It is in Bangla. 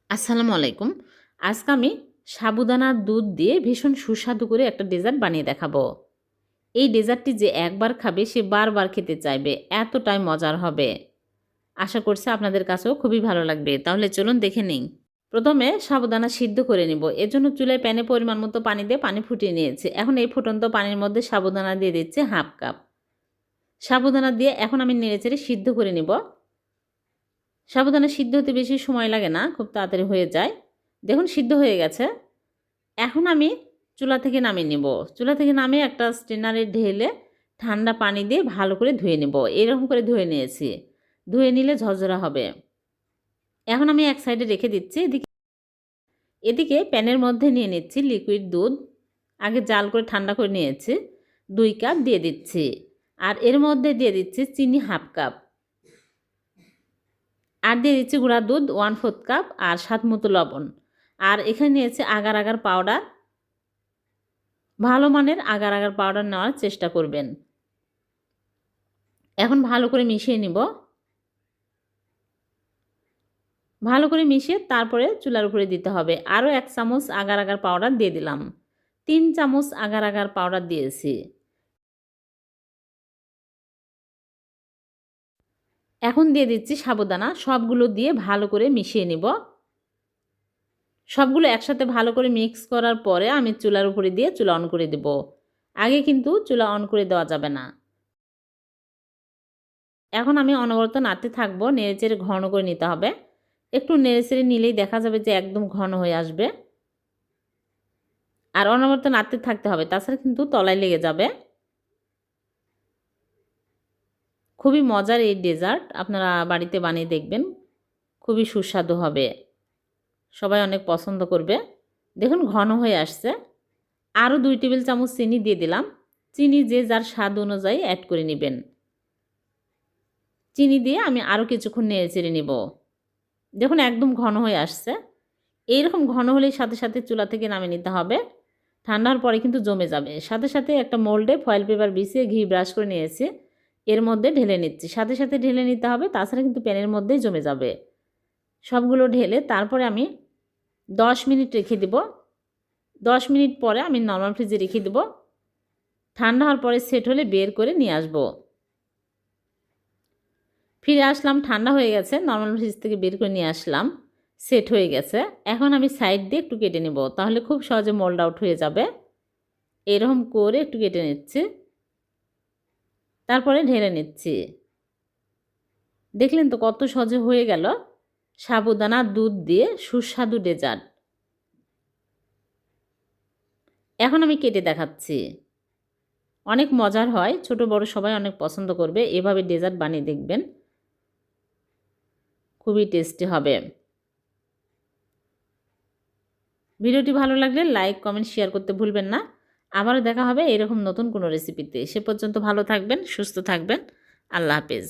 আসসালামু আলাইকুম। আজকে আমি সাবুদানার দুধ দিয়ে ভীষণ সুস্বাদু করে একটা ডেজার্ট বানিয়ে দেখাবো। এই ডেজার্টটি যে একবার খাবে সে বারবার খেতে চাইবে, এতটাই মজার হবে। আশা করছি আপনাদের কাছেও খুবই ভালো লাগবে। তাহলে চলুন দেখে নিই। প্রথমে সাবুদানা সিদ্ধ করে নিব। এজন্য চুলায় প্যানে পরিমাণ মতো পানি দিয়ে পানি ফুটিয়ে নিয়েছি। এখন এই ফুটন্ত পানির মধ্যে সাবুদানা দিয়ে দিচ্ছি হাফ কাপ। সাবুদানা দিয়ে এখন আমি নেড়েচেড়ে সিদ্ধ করে নিব। সাবুদানা সিদ্ধ হতে বেশি সময় লাগে না, খুব তাড়াতাড়ি হয়ে যায়। দেখুন সিদ্ধ হয়ে গেছে। এখন আমি চুলা থেকে নামিয়ে নেব। চুলা থেকে নামিয়ে একটা স্ট্রেনারে ঢেলে ঠান্ডা পানি দিয়ে ভালো করে ধুয়ে নেব। এরকম করে ধুয়ে নিয়েছি। ধুয়ে নিলে ঝরঝরা হবে। এখন আমি এক সাইডে রেখে দিচ্ছি। এদিকে প্যানের মধ্যে নিয়ে নিচ্ছি লিকুইড দুধ। আগে জাল করে ঠান্ডা করে নিয়েছি। 2 কাপ দিয়ে দিচ্ছি। আর এর মধ্যে দিয়ে দিচ্ছি চিনি হাফ কাপ। আর দিয়ে দিচ্ছি গুঁড়া দুধ 1/4 কাপ আর স্বাদ মতো লবণ। আর এখানে নিয়েছি আগার আগার পাউডার। ভালো মানের আগার আগার পাউডার নেওয়ার চেষ্টা করবেন। এখন ভালো করে মিশিয়ে নিব। ভালো করে মিশিয়ে তারপরে চুলার উপরে দিতে হবে। আরও 1 চামচ আগার আগার পাউডার দিয়ে দিলাম। 3 চামচ আগার আগার পাউডার দিয়েছি। এখন দিয়ে দিচ্ছি সাবুদানা। সবগুলো দিয়ে ভালো করে মিশিয়ে নিব। সবগুলো একসাথে ভালো করে মিক্স করার পরে আমি চুলার উপরে দিয়ে চুলা অন করে দেব। আগে কিন্তু চুলা অন করে দেওয়া যাবে না। এখন আমি অনবরত নাড়তে থাকবো। নেড়েচেড়ে ঘন করে নিতে হবে। একটু নেড়েচেড়ে নিলেই দেখা যাবে যে একদম ঘন হয়ে আসবে। আর অনবরত নাড়তে থাকতে হবে, তাছাড়া কিন্তু তলায় লেগে যাবে। খুবই মজার এই ডেজার্ট, আপনারা বাড়িতে বানিয়ে দেখবেন। খুবই সুস্বাদু হবে। সবাই অনেক পছন্দ করবে। দেখুন ঘন হয়ে আসছে। আরও 2 টেবিল চামচ চিনি দিয়ে দিলাম। চিনি যে যার স্বাদ অনুযায়ী অ্যাড করে নেবেন। চিনি দিয়ে আমি আরও কিছুক্ষণ নেড়েচেড়ে নেব। দেখুন একদম ঘন হয়ে আসছে। এইরকম ঘন হলেই সাথে সাথে চুলা থেকে নামিয়ে নিতে হবে। ঠান্ডার পরে কিন্তু জমে যাবে। সাথে সাথে একটা মোল্ডে ফয়েল পেপার বিছিয়ে ঘি ব্রাশ করে নিয়েছি। এর মধ্যে ঢেলে নিচ্ছি। সাথে সাথে ঢেলে নিতে হবে, তাছাড়া কিন্তু প্যানের মধ্যেই জমে যাবে। সবগুলো ঢেলে তারপরে আমি 10 মিনিট রেখে দেব। 10 মিনিট পরে আমি নরমাল ফ্রিজে রেখে দেব। ঠান্ডা হওয়ার পরে সেট হলে বের করে নিয়ে আসব। ফিরে আসলাম, ঠান্ডা হয়ে গেছে। নরমাল ফ্রিজ থেকে বের করে নিয়ে আসলাম। সেট হয়ে গেছে। এখন আমি সাইড দিয়ে একটু কেটে নেব, তাহলে খুব সহজে মোল্ড আউট হয়ে যাবে। এরকম করে একটু কেটে নিচ্ছি। তারপরে ঢেলে নিচ্ছি। দেখলেন তো কত সহজে হয়ে গেল সাবুদানা দুধ দিয়ে সুস্বাদু ডেজার্ট। এখন আমি কেটে দেখাচ্ছি। অনেক মজার হয়, ছোট বড় সবাই অনেক পছন্দ করবে। এভাবে ডেজার্ট বানিয়ে দেখবেন, খুবই টেস্টি হবে। ভিডিওটি ভালো লাগলে লাইক কমেন্ট শেয়ার করতে ভুলবেন না। আবারও দেখা হবে এরকম নতুন কোনো রেসিপিতে। সে পর্যন্ত ভালো থাকবেন, সুস্থ থাকবেন। আল্লাহ হাফেজ।